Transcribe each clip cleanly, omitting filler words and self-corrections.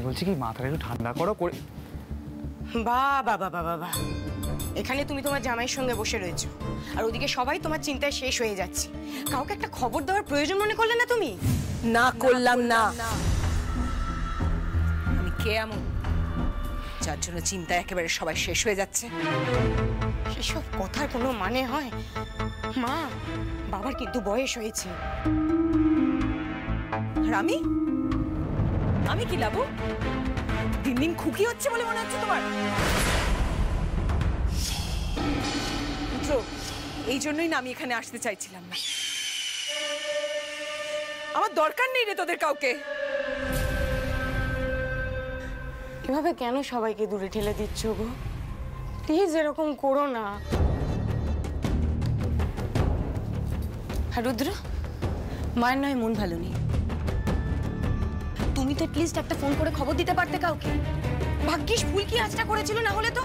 আমি বলছি কি মাথাটা একটু ঠান্ডা করো করে। বাবা বাবা বাবা, এখানে তুমি তোমার জামাইয়ের সঙ্গে বসে রয়েছো আর ওদিকে সবাই তোমার চিন্তায় শেষ হয়ে যাচ্ছে। কাউকে একটা খবর দেওয়ার প্রয়োজন মনে করলে না তুমি? না করলাম না। আমি কে এমন যার জন্য চিন্তায় একেবারে সবাই শেষ হয়ে যাচ্ছে? সেসব কথার কোনো মানে হয়? মা, বাবার কিন্তু বয়স হয়েছে। আর আমি কি লাবু? দিন দিন খুকি হচ্ছে বলে মনে হচ্ছে তোমার? পুত্র, এই জন্যই না আমি এখানে আসতে চাইছিলাম না। আমার দরকার নেই রে তোদের কাউকে। এভাবে কেন সবাইকে দূরে ঠেলে দিচ্ছ গো? প্লিজ এরকম করো না। রুদ্র, মায়ের নয় মন ভালো নেই, তুমি তো প্লিজ একটা ফোন করে খবর দিতে পারতে কাউকে। ভাগ্যিস ফুলকি আজটা করেছিল, না হলে তো।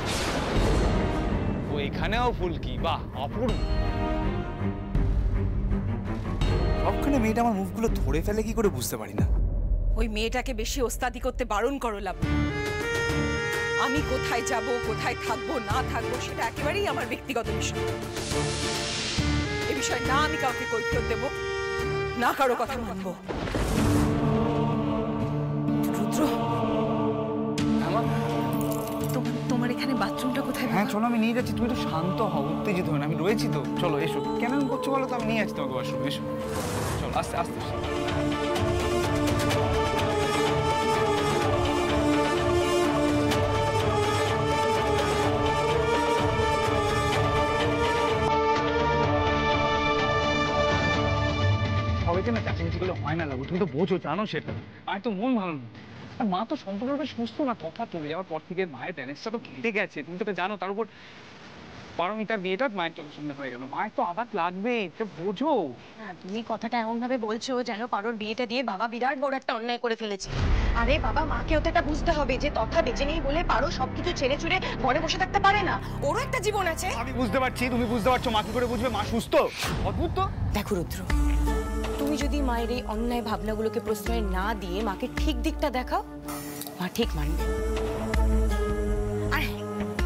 ও এখানেও ফুলকি, বাহ অপূর্ব। সবখানে মেয়েটা আমার মুখগুলো ধরে ফেলে কি করে বুঝতে পারি না। ওই মেয়েটাকে বেশি ওস্তাদি করতে বারণ করো লাবু। আমি কোথায় যাব, কোথায় থাকবো না থাকবো সেটা একেবারেই আমার ব্যক্তিগত বিষয়। এ বিষয়ে না আমি কাউকে কৈফিয়ত দেব, না কারো কথা মানবো। রুদ্র, তোমার এখানে বাথরুমটা কোথায়? হ্যাঁ চলো, আমি নিয়ে যাচ্ছি। তুমি একটু শান্ত হও, উত্তেজিত হও না, আমি রয়েছি তো। চলো এসো। কেন করছো বলো তো, আমি নিয়ে যাচ্ছি তোমাকে ওয়াশরুমে। এসো চলো, আস্তে আস্তে। সবাইকে না চাচামিচি করলে হয় না লাগু, তুমি তো বোঝো, জানো সেটা। আর তো মন ভালো না, আর মা তো সম্পূর্ণভাবে সুস্থ না। তথা চলে যাওয়ার পর থেকে মায়ের ড্যামেজটা তো কেটে গেছে, তুমি তো জানো। তার উপর পারমিতার বিয়েটা মায়ের চোখের সামনে হয়ে গেল, মায়ের তো আঘাত লাগবে, এটা বোঝো। তুমি কথাটা এমন ভাবে বলছো যেন পারোর বিয়েটা দিয়ে বাবা বিরাট বড় একটা অন্যায় করে ফেলেছে। আরে বাবা, মাকেও তো এটা বুঝতে হবে যে তথা বেঁচে নেই বলে পারো সবকিছু ছেড়ে ছুড়ে ঘরে বসে থাকতে পারে না। ওরও একটা জীবন আছে। আমি বুঝতে পারছি, তুমি বুঝতে পারছো, মা কি করে বুঝবে মা সুস্থ? অদ্ভুত তো। দেখো রুদ্র, তুমি যদি মায়ের এই অন্যায় ভাবনাগুলোকে প্রশ্রয় না দিয়ে মাকে ঠিক দিকটা দেখাও, মা ঠিক মানবে। আর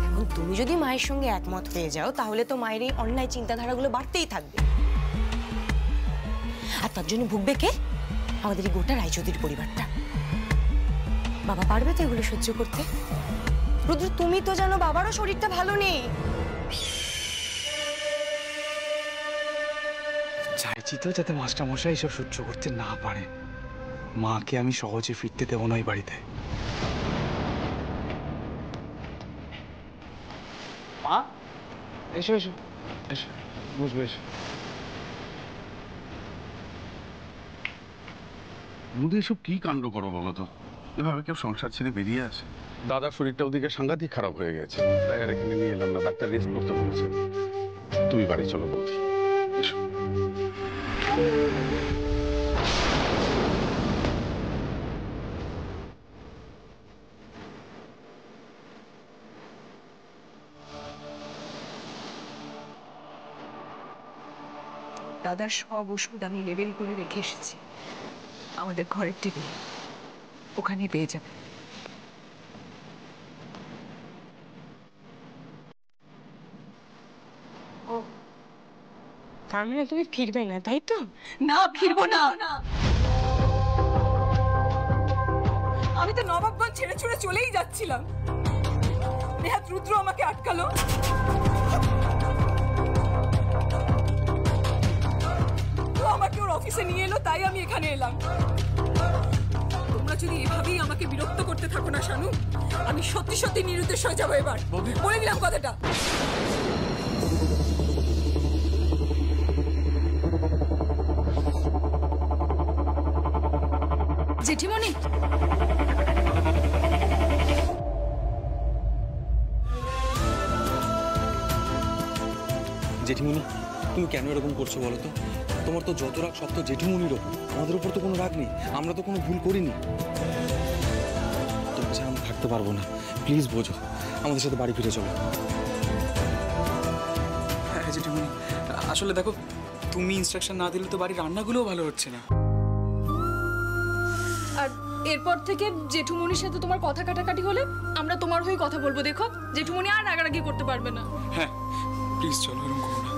এখন তুমি যদি মায়ের সঙ্গে একমত হয়ে যাও তাহলে তো মায়ের এই অন্যায় চিন্তাধারাগুলো বাড়তেই থাকবে। আর তার জন্য ভুগবে কে? আমাদের এই গোটা রায়চৌধুরী পরিবারটা। বাবা পারবে তো এগুলো সহ্য করতে? রুদ্র, তুমি তো জানো বাবারও শরীরটা ভালো নেই। চাইছি তো যাতে মাস্টারমশাই এসব সহ্য করতে না পারে। মাকে আমি সহজে ফিরতে দেবো না এই বাড়িতে। মা এসো এসো এসো, বুঝবে এসো। মুদি এসব কি কাণ্ড করো বলো তো? এভাবে কেউ সংসার ছেড়ে বেরিয়ে আসে? দাদার শরীরটা ওদিকে সাংঘাতিক খারাপ হয়ে গেছে, তাই আর এখানে নিয়ে এলাম না, ডাক্তার রেস্ট করতে বলেছে। তুমি বাড়ি চলো বলছি, এসো। দাদার সব ওষুধ আমি লেবেল করে রেখে এসেছি আমাদের ঘরের টেবিলে, ওখানে পেয়ে যাবে। ও, তার মানে তুমি ফিরবে না, তাই তো? না, ফিরবো না। আমি তো নবাবগঞ্জ ছেড়ে ছুড়ে চলেই যাচ্ছিলাম, নেহাত রুদ্র আমাকে আটকালো। আমাকে ওর অফিসে নিয়ে এলো, তাই আমি এখানে এলাম। তোমরা যদি এভাবেই আমাকে বিরক্ত করতে থাকো না শানু, আমি সত্যি সত্যি নিরুদ্দেশ হয়ে যাবো এবার, বলে দিলাম কথাটা। জেঠিমণি, জেঠিমণি তুমি কেন এরকম করছো বলো তো? তোমার তো যত রাগ সব তো জেঠিমণির ওপর, আমাদের উপর তো কোনো রাগ নেই, আমরা তো কোনো ভুল করিনি। তোমার ছাড়া আমি থাকতে পারবো না, প্লিজ বোঝো, আমাদের সাথে বাড়ি ফিরে চলো। হ্যাঁ জেঠিমণি, আসলে দেখো তুমি ইনস্ট্রাকশন না দিলে তো বাড়ির রান্নাগুলোও ভালো হচ্ছে না। আর এরপর থেকে জেঠুমনির সাথে তোমার কথা কাটাকাটি হলে আমরা তোমার হয়ে কথা বলবো। দেখো জেঠুমনি আর রাগারাগি করতে পারবে না। হ্যাঁ প্লিজ চলো, এরকম করো না।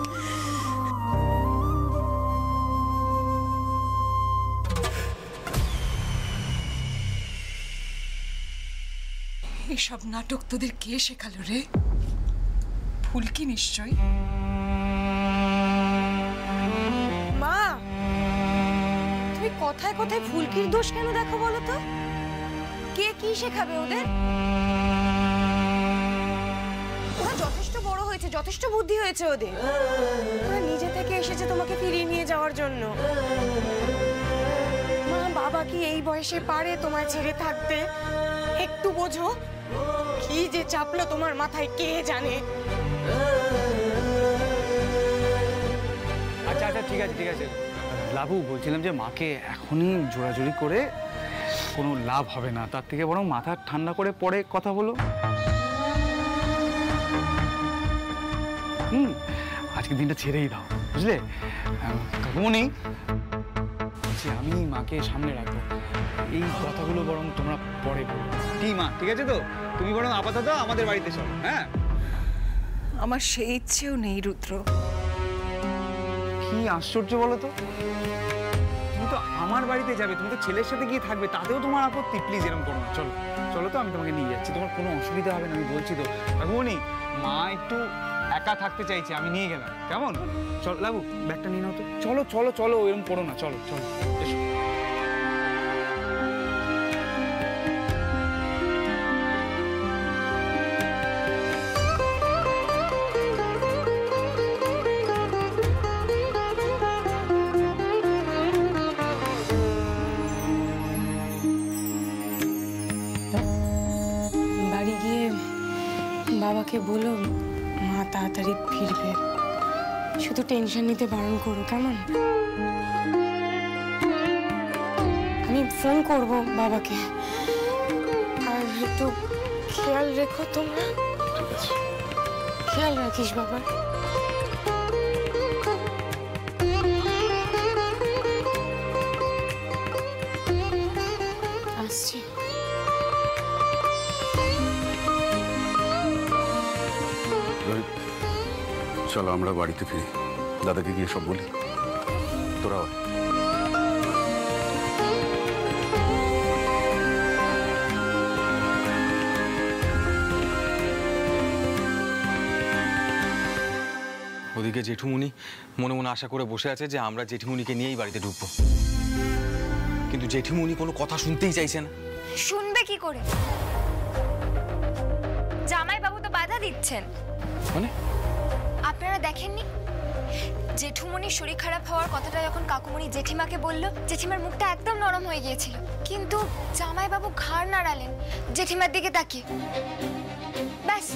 এসব নাটক তোদের কে শেখালো রে? ফুলকি নিশ্চয়ই। মা, তুমি কথায় কথায় ফুলকির দোষ কেন দেখো বলো তো? কে কি শেখাবে ওদের? ওরা যথেষ্ট বড় হয়েছে, যথেষ্ট বুদ্ধি হয়েছে ওদের। ওরা নিজে থেকে এসেছে তোমাকে ফিরিয়ে নিয়ে যাওয়ার জন্য। মা, বাবা কি এই বয়সে পারে তোমায় ছেড়ে থাকতে? একটু বোঝো, কি যে চাপলো তোমার মাথায় কে জানে। আচ্ছা আচ্ছা, ঠিক আছে ঠিক আছে লাবু, বলছিলাম যে মাকে এখনই জোরাজুরি করে কোনো লাভ হবে না, তার থেকে বরং মাথা ঠান্ডা করে পরে কথা বলো। আজকে দিনটা ছেড়েই দাও, বুঝলে? কাকুমনি, বলছি আমি মাকে সামনে রাখবো, এই কথাগুলো বরং তোমরা পরে বলো। কি মা, ঠিক আছে তো? তুমি বরং আপাতত আমাদের বাড়িতে চলো। হ্যাঁ, আমার সেই ইচ্ছেও নেই রুদ্র। কি আশ্চর্য বলো তো, তুমি তো আমার বাড়িতে যাবে, তুমি তো ছেলের সাথে গিয়ে থাকবে, তাতেও তোমার আপত্তি? প্লিজ এরকম করো না, চলো চলো তো, আমি তোমাকে নিয়ে যাচ্ছি, তোমার কোনো অসুবিধা হবে না, আমি বলছি তো। কাকুমনি, মা একটু একা থাকতে চাইছে, আমি নিয়ে গেলাম, কেমন? চলো লাবু, ব্যাগটা নিয়ে নাও তো। চলো চলো চলো, এরকম করো না, চলো চলো এসো। বাড়ি গিয়ে বাবাকে বলো মা তাড়াতাড়ি ফিরবে। শুধু টেনশন নিতে বারণ করো, কেমন? আমি ফোন করব বাবাকে। আর একটু খেয়াল রেখো তোমরা। ঠিক আছে। খেয়াল রাখিস বাবা। আসছি। রোহিত, চলো আমরা বাড়িতে ফিরি, দাদাকে গিয়ে সব বলি। তোরাও আয়। ওদিকে জেঠুমনি মনে মনে আশা করে বসে আছে যে আমরা জেঠিমুনিকে নিয়েই বাড়িতে ঢুকবো, কিন্তু জেঠিমুনি কোনো কথা শুনতেই চাইছে না। শুনবে কি করে? জামাইবাবু তো বাধা দিচ্ছেন। মানে আপনারা দেখেননি জেঠুমনির শরীর খারাপ হওয়ার কথাটা যখন কাকুমনি জেঠিমাকে বলল, জেঠিমার মুখটা একদম নরম হয়ে গিয়েছিল, কিন্তু জামাইবাবু ঘাড় নাড়ালেন জেঠিমার দিকে তাকিয়ে, ব্যাস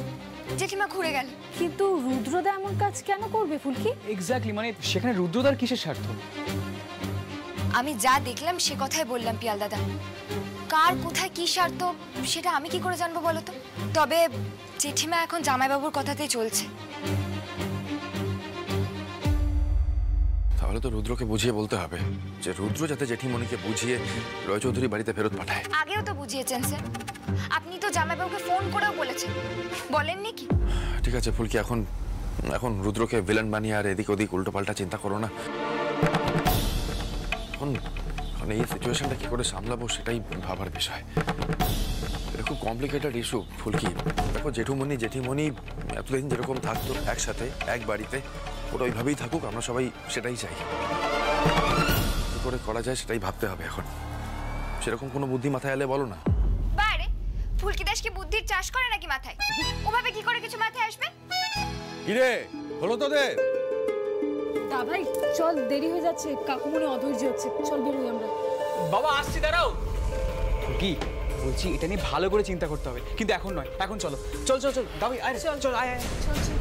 জেঠিমা ঘুরে গেল। কিন্তু রুদ্রদা এমন কাজ কেন করবে ফুলকি? এক্স্যাক্টলি, মানে সেখানে রুদ্রদার কিসের স্বার্থ? আমি যা দেখলাম সে কথাই বললাম পিয়াল দাদা। কার কোথায় কি স্বার্থ সেটা আমি কি করে জানবো বলো তো? তবে জেঠিমা এখন জামাইবাবুর কথাতেই চলছে। তাহলে তো রুদ্রকে বুঝিয়ে বলতে হবে যে রুদ্র যাতে জেঠিমণিকে বুঝিয়ে রয় চৌধুরী বাড়িতে ফেরত পাঠায়। আগেও তো বুঝিয়েছেন স্যার, আপনি তো জামাইবাবুকে ফোন করেও বলেছেন, বলেননি কি? ঠিক আছে ফুলকি, এখন এখন রুদ্রকে ভিলেন বানিয়ে আর এদিক ওদিক উল্টোপাল্টা চিন্তা করো না। এখন এই সিচুয়েশনটা কি করে সামলাবো সেটাই ভাবার বিষয়। এটা খুব কমপ্লিকেটেড ইস্যু ফুলকি। দেখো জেঠুমণি জেঠিমণি এতদিন যেরকম থাকতো একসাথে এক বাড়িতে, ওরা ওইভাবেই থাকুক, আমরা সবাই সেটাই চাই। কি করে করা যায় সেটাই ভাবতে হবে এখন। সেরকম কোনো বুদ্ধি মাথায় এলে বলো না। বারে ফুলকি দাস কি বুদ্ধির চাষ করে নাকি মাথায়? ওভাবে কি করে কিছু মাথায় আসবে? কিরে হলো তোদের? দা ভাই চল, দেরি হয়ে যাচ্ছে, কাকুমনি অধৈর্য হচ্ছে, চল বেরোই আমরা। বাবা আসছি, দাঁড়াও। কি বলছি, এটা নিয়ে ভালো করে চিন্তা করতে হবে, কিন্তু এখন নয়, এখন চলো। চল চল চল দাবি, আরে চল চল, আয় আয় চল চল।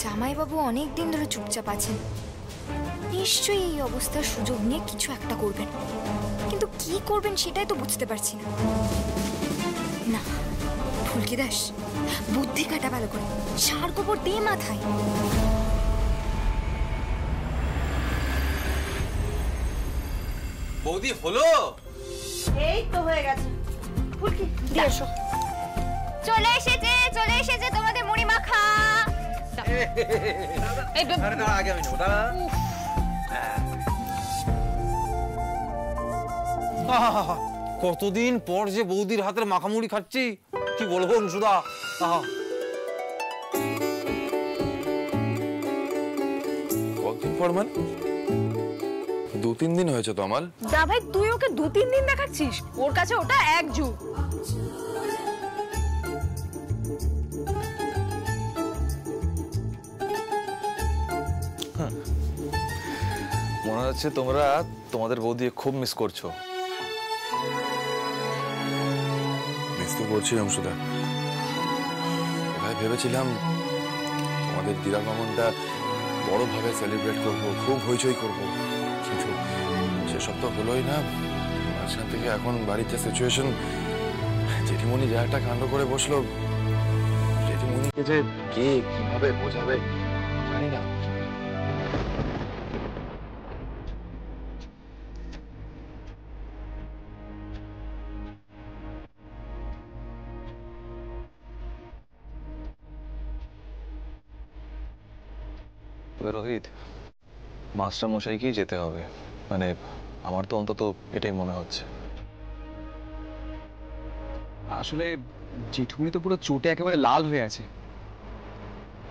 জামাইবাবু অনেক দিন ধরে চুপচাপ আছেন, নিশ্চয়ই এই অবস্থার সুযোগ নিয়ে কিছু একটা করবেন, কিন্তু কি করবেন সেটাই তো বুঝতে পারছি না। না ফুলকি দাস, বুদ্ধি কাটা ভালো করে, সার গোবর দিয়ে মাথায়। বৌদি হলো? এই তো হয়ে গেছে। ফুলকি দিয়ে এসো। চলে এসেছে তোমাদের মুড়ি মাখা। আগে আমি নেবো, দাঁড়া। কতদিন পর যে বৌদির হাতের মাখামুড়ি খাচ্ছি, কি বলবো অংশুদা। কতদিন পর মানে? 2-3 দিন হয়েছে তো আমার। যা ভাই, তুই ওকে 2-3 দিন দেখাচ্ছিস, ওর কাছে ওটা 1 যুগ। মনে হচ্ছে তোমরা তোমাদের বৌদি খুব মিস করছো। মিস তো করছি অংশুদা। ভাই ভেবেছিলাম তোমাদের দিরাগমনটা বড়ভাবে সেলিব্রেট করব, খুব হইচই করব, কিন্তু সেসব তো হলোই না। মাঝখান থেকে এখন বাড়িতে সিচুয়েশন, জেঠিমণি যা একটা কাণ্ড করে বসলো, জেঠিমণিকে যে কে কিভাবে বোঝাবে জানি না। রোহিত, মাস্টার মশাইকেই যেতে হবে, মানে আমার তো অন্তত এটাই মনে হচ্ছে। আসলে জেঠুমনি তো পুরো চোটে একেবারে লাল হয়ে আছে।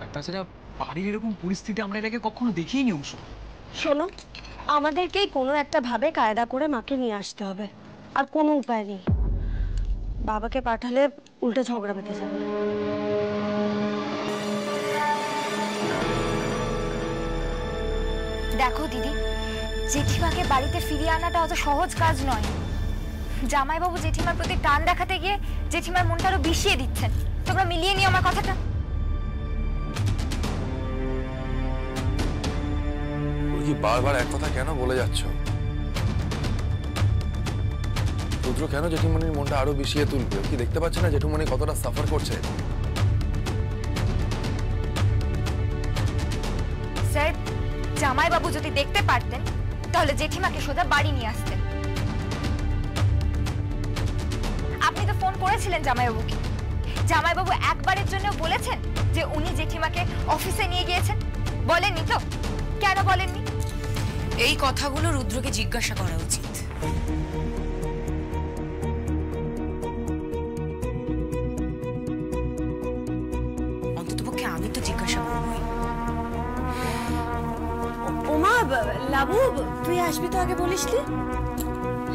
আর তাছাড়া বাড়ির এরকম পরিস্থিতি আমরা এটাকে কখনো দেখিনি অংশ। শোনো, আমাদেরকেই কোনো একটা ভাবে কায়দা করে মাকে নিয়ে আসতে হবে, আর কোনো উপায় নেই। বাবাকে পাঠালে উল্টে ঝগড়া বেঁধে যাবে। দেখো দিদি, জেঠিমাকে বাড়িতে ফিরিয়ে আনাটা অত সহজ কাজ নয়। জামাইবাবু জেঠিমার প্রতি টান দেখাতে গিয়ে জেঠিমার মনটা আরো বিষিয়ে দিচ্ছেন। তোমরা মিলিয়ে নিও আমার কথাটা। কি বারবার এক কথা কেন বলে যাচ্ছ? রুদ্র কেন জেঠিমণির মনটা আরো বিষিয়ে তুলবে? কি দেখতে পাচ্ছে না জেঠুমণি কতটা সাফার করছে? স্যার, জামাইবাবু যদি দেখতে পারতেন তাহলে জেঠিমাকে সোজা বাড়ি নিয়ে আসতেন। আপনি তো ফোন করেছিলেন জামাইবাবুকে। জামাইবাবু একবারের জন্য বলেছেন যে উনি জেঠিমাকে অফিসে নিয়ে গিয়েছেন? বলেননি তো? কেন বলেননি? এই কথাগুলো রুদ্রকে জিজ্ঞাসা করা উচিত। অন্ততপক্ষে আমি তো জিজ্ঞাসা করবই। ওমা, লাবু তুই আসবি তো আগে বলিসনি?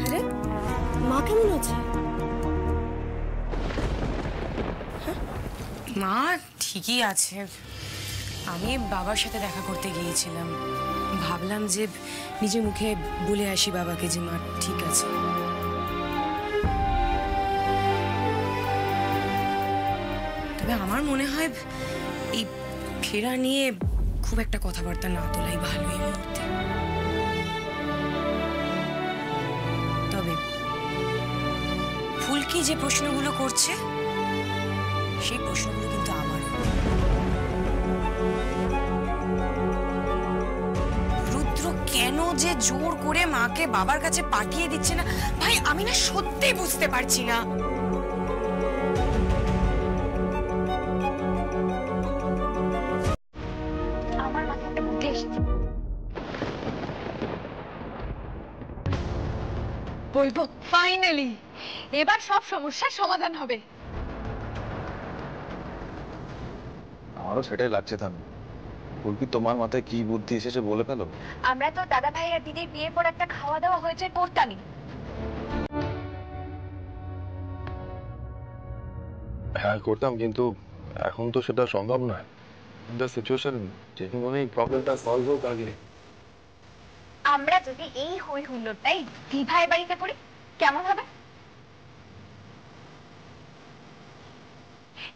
আরে মা কেমন আছে? মা ঠিকই আছে। আমি বাবার সাথে দেখা করতে গিয়েছিলাম, ভাবলাম যে নিজের মুখে বলে আসি বাবাকে যে মা ঠিক আছে। তবে আমার মনে হয় এই ফেরা নিয়ে খুব একটা কথাবার্তা না তোলাই ভালো এই মুহূর্তে। তবে ফুলকি যে প্রশ্নগুলো করছে সেই প্রশ্নগুলো কিন্তু আমারও। রুদ্র কেন যে জোর করে মাকে বাবার কাছে পাঠিয়ে দিচ্ছে না ভাই, আমি না সত্যি বুঝতে পারছি না। আমার মাথায় একটা বুদ্ধি এসেছে। বলবো ফাইনালি এবার সব সমস্যার সমাধান হবে। আমারও সেটাই লাগছে। থাম, ফুলকি তোমার মাথায় কি বুদ্ধি এসেছে বলে ফেলো। আমরা তো দাদা ভাই আর দিদির বিয়ের পর একটা খাওয়া দাওয়া হয়েছে করতামই। হ্যাঁ করতাম, কিন্তু এখন তো সেটা সম্ভব নয়। দ্য সিচুয়েশন, জেঠিমণি প্রবলেমটা সলভ হোক আগে। আমরা যদি এই হই হুল্লোড়টাই দিভাইয়ের বাড়িতে করি কেমন হবে?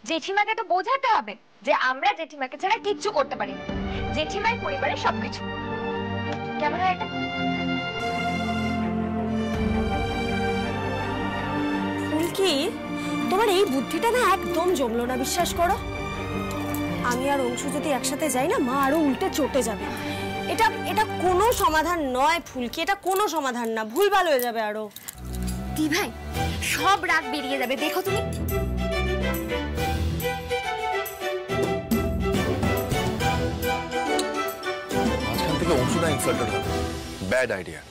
জেঠিমাকে তো বোঝাতে হবে যে আমরা জেঠিমাকে ছাড়া কিচ্ছু করতে পারি না, জেঠিমাই পরিবারের সবকিছু। কেমন হয় এটা? ফুলকি, তোমার এই বুদ্ধিটা না একদম জমলো না, বিশ্বাস করো। আমি আর অংশু যদি একসাথে যাই না, মা আরো উল্টে চটে যাবে। এটা কোনো সমাধান নয় ফুলকি, এটা কোনো সমাধান না, ভুলভাল হয়ে যাবে আরো। দি ভাই, সব রাগ বেরিয়ে যাবে, দেখো তুমি। মাঝখান থেকে অংশটা ইনসাল্টেড হবে, ব্যাড আইডিয়া।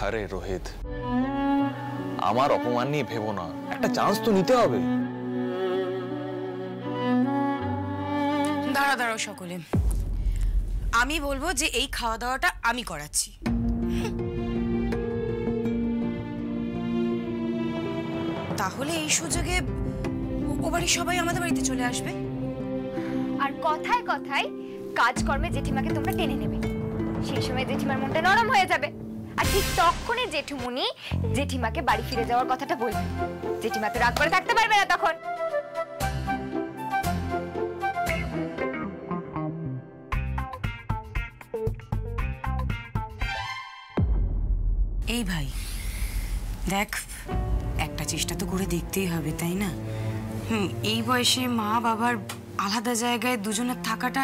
আরে রোহিত, আমার অপমান নিয়ে ভেবো না, একটা চান্স তো নিতে হবে। দাঁড়াও সকলে, আমি বলবো যে এই খাওয়া দাওয়াটা আমি করাচ্ছি। তাহলে এই সুযোগে ও বাড়ির সবাই আমাদের বাড়িতে চলে আসবে। আর কথায় কথায় কাজকর্মে জেঠিমাকে তোমরা টেনে নেবে, সেই সময় জেঠিমার মনটা নরম হয়ে যাবে। আর ঠিক তখনই জেঠুমনি জেঠিমাকে বাড়ি ফিরে যাওয়ার কথাটা বলবে। জেঠিমা তো রাগ করে থাকতে পারবে না তখন। এই ভাই দেখ, একটা চেষ্টা তো করে দেখতেই হবে, তাই না? এই বয়সে মা বাবার আলাদা জায়গায় দুজনের থাকাটা,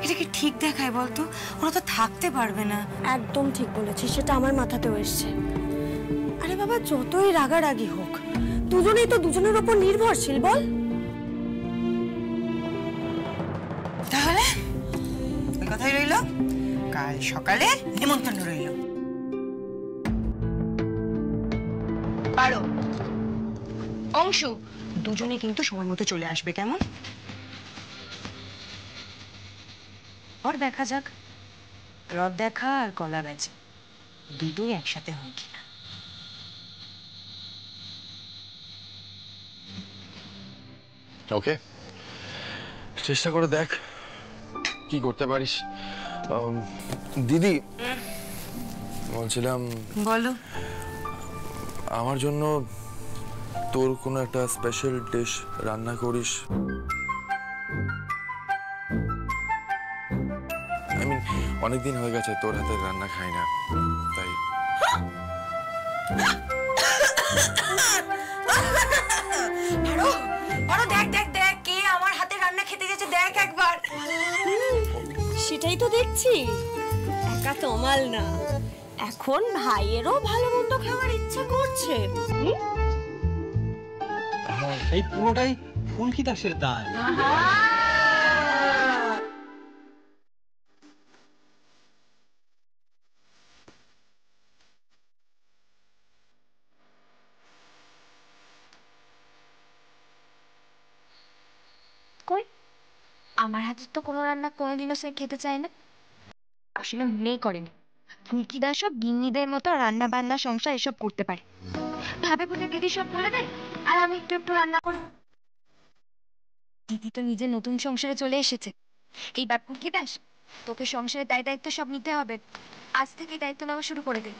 এটা কি ঠিক দেখায় বলতো? ওরা তো থাকতে পারবে না। একদম ঠিক বলেছিস, সেটা আমার মাথাতেও এসছে। আরে বাবা, যতই রাগারাগি হোক, দুজনেই তো দুজনের উপর নির্ভরশীল, বল। তাহলে ওই কথাই রইল, কাল সকালে নিমন্ত্রণ রইল। পারো অংশু, দুজনে কিন্তু সময় মতো চলে আসবে, কেমন? আর দেখা যাক রথ দেখা আর কলা বেচা দুটোই একসাথে হয় কিনা। ওকে, চেষ্টা করে দেখ কি করতে পারিস। দিদি, বলছিলাম, বলো। আমার জন্য তোর কোনো একটা স্পেশাল ডিশ রান্না করিস। আই মিন, অনেকদিন হয়ে গেছে তোর হাতে রান্না খাই না, তাই। দেখ দেখ দেখ, কে আমার হাতে রান্না খেতে যাচ্ছে, দেখ একবার। সেটাই তো দেখছি, একা তমাল না, এখন ভাইয়েরও ভালো মন্দ খাওয়ার ইচ্ছা করছে। এই পুরোটাই ফুলকি দাসের দায়। কই, আমার হাতে তো কোনো রান্না কোনোদিনও সে খেতে চায় না। আসলে মনেই করেনি ফুলকি দাস সব গিন্নিদের মতো রান্না বান্না সংসার এসব করতে পারে। ভাবে বলে দিদি সব বলে দেয়, আর আমি একটু একটু রান্না করি। দিদি তো নিজের নতুন সংসারে চলে এসেছে। এইবার ফুলকি দাস, তোকে সংসারের দায়িত্ব সব নিতে হবে। আজ থেকে দায়িত্ব নেওয়া শুরু করে দে।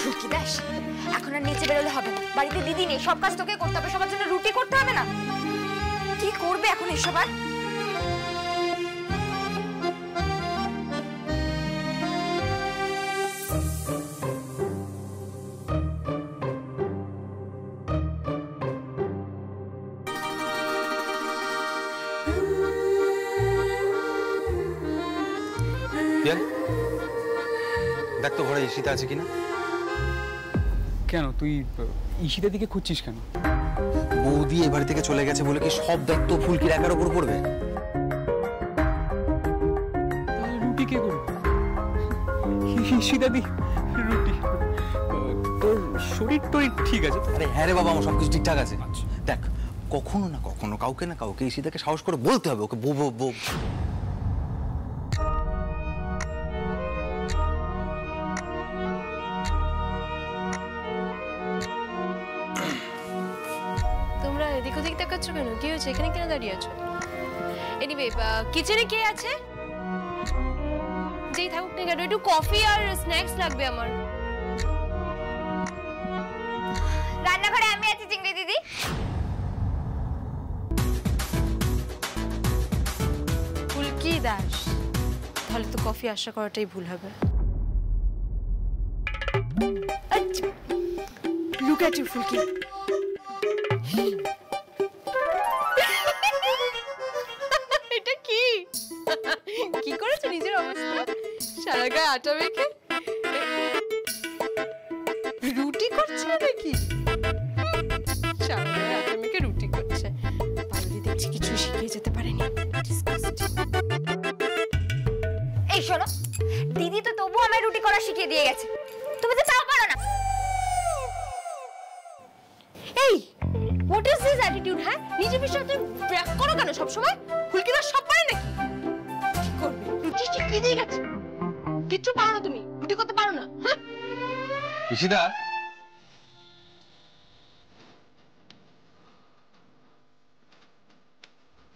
ফুলকি দাস, এখন আর নিচে বেরোলে হবে না, বাড়িতে দিদি নেই, সব কাজ তোকে করতে হবে, সবার জন্য রুটি করতে হবে না? কি করবে এখন এসব? আর দেখ তো ঘরে ঈশিতা আছে কিনা। কেন তুই ঈশিতার দিকে খুঁজছিস কেন? বৌদি এই বাড়ি থেকে চলে গেছে বলে কি সব দায়িত্ব ফুলকির একার উপর পড়বে? রুটি কে করবে? ঈশিতা দি রুটি? তোর শরীর টরীর ঠিক আছে? আরে হ্যাঁ রে বাবা, আমার সবকিছু ঠিকঠাক আছে। দেখ, কখনো না কখনো কাউকে না কাউকে ঈশিতাকে সাহস করে বলতে হবে ওকে বউ বউ বউ। তোমরা এদিক ওদিক তাকাচ্ছ কেন? কি হয়েছে? এখানে কেন দাঁড়িয়ে আছো? এনিওয়ে, কিচেনে কে আছে? যেই থাকুক না কেন, একটু কফি আর স্ন্যাক্স লাগবে আমার। রান্নাঘরে আমি আছি চিংড়ি দিদি। ফুলকি দাস, তাহলে তো কফি আশা করাটাই ভুল হবে। লুক অ্যাট ইউ ফুলকি। এটা কি কি করেছো নিজের অবস্থা? সারা গায়ে আটা মেখে রুটি করছে নাকি? সারা গায়ে আটা মেখে রুটি করছে। পারুলি দেখছি কিছু শিখিয়ে যেতে পারেনি। এই শোনো, দিদি তো তবু আমায় রুটি করা শিখিয়ে দিয়ে গেছে, তুমি তো তাও পারো না। এই হোয়াট ইজ দিস অ্যাটিটিউড? হ্যাঁ, নিজের বিষয়ে তুমি ব্র্যাক করো কেন সব সময়? ফুলকি দাস সব পারে নাকি? কি করবে? রুটি শিখিয়ে দিয়ে গেছে, কিচ্ছু পারো না তুমি, রুটি করতে পারো না। ঈশিতা,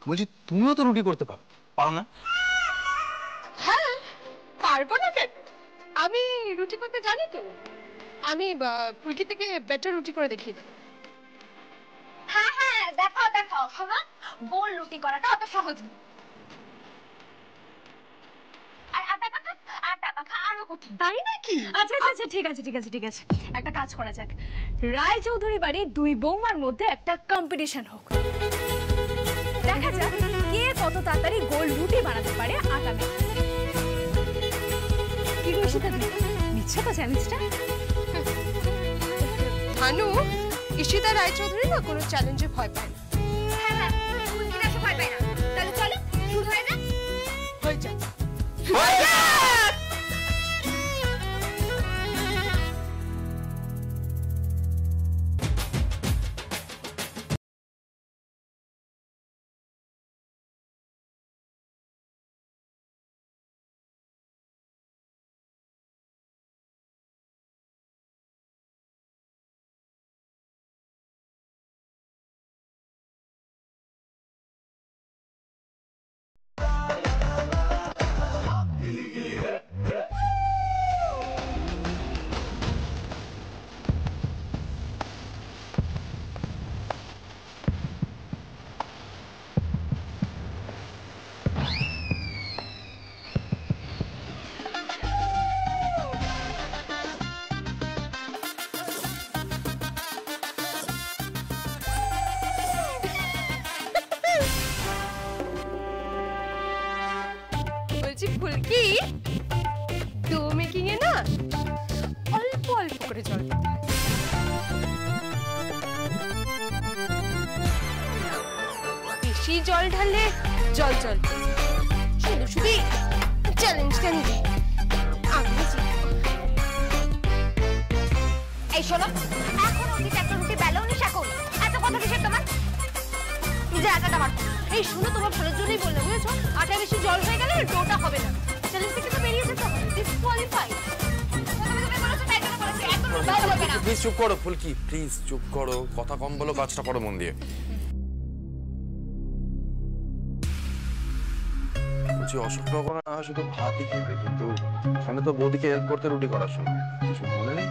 বলছি তুমিও তো রুটি করতে পারো না? হ্যাঁ, পারবো না কেন? আমি রুটি করতে জানি তো। আমি ফুলকি থেকে বেটার রুটি করে দেখিয়ে দেবো। হ্যাঁ হ্যাঁ, দেখাও দেখাও। শোনো, গোল রুটি করাটা অত সহজ না। আর আটা মাখা আরো কঠিন। তাই নাকি? আচ্ছা আচ্ছা, ঠিক আছে ঠিক আছে ঠিক আছে, একটা কাজ করা যাক। রায় চৌধুরী বাড়ির দুই বৌমার মধ্যে একটা কম্পিটিশন হোক, দেখা যাক কে কত তাড়াতাড়ি গোল রুটি বানাতে পারে আটা মেখে। কি গো ঈশিতা, নিচ্ছে তো চ্যালেঞ্জটা? ভানু, ঈশিতা রায়চৌধুরী না কোনো চ্যালেঞ্জে ভয় পায় না। হ্যাঁ হ্যাঁ, ফুলকি দাসও ভয় পায় না। তাহলে চলো শুরু হয়ে যাক। হয়ে যাক। বলছি ফুলকি, ডো মেকিং এ না অল্প অল্প করে জল দিতে হয়। বেশি জল ঢাললে জল জল, শুধু শুধু চ্যালেঞ্জটা নিবি। আমি জিতবো। এই শোনো, এখন অবধি একটা রুটি বেলাওনি শাকুন, এত কথা কিসের তোমার? নিজের আটাটা মারো। এই শোনো, তোমার ভালোর জন্যই বললাম, বুঝেছো? আটা বেশি জল হয়ে গেলে ডোটা হবে না। চ্যালেঞ্জ থেকে তো বেরিয়ে যেতে হবে, ডিসকোয়ালিফাই। প্লিজ চুপ করো ফুলকি, প্লিজ চুপ করো, কথা কম বলো, কাজটা করো মন দিয়ে। বলছি অশোকনগর না শুধু ভাতই খেতে, কিন্তু এখানে তো বৌদিকে হেল্প করতে রুটি করার সময় কিছু মনে নেই।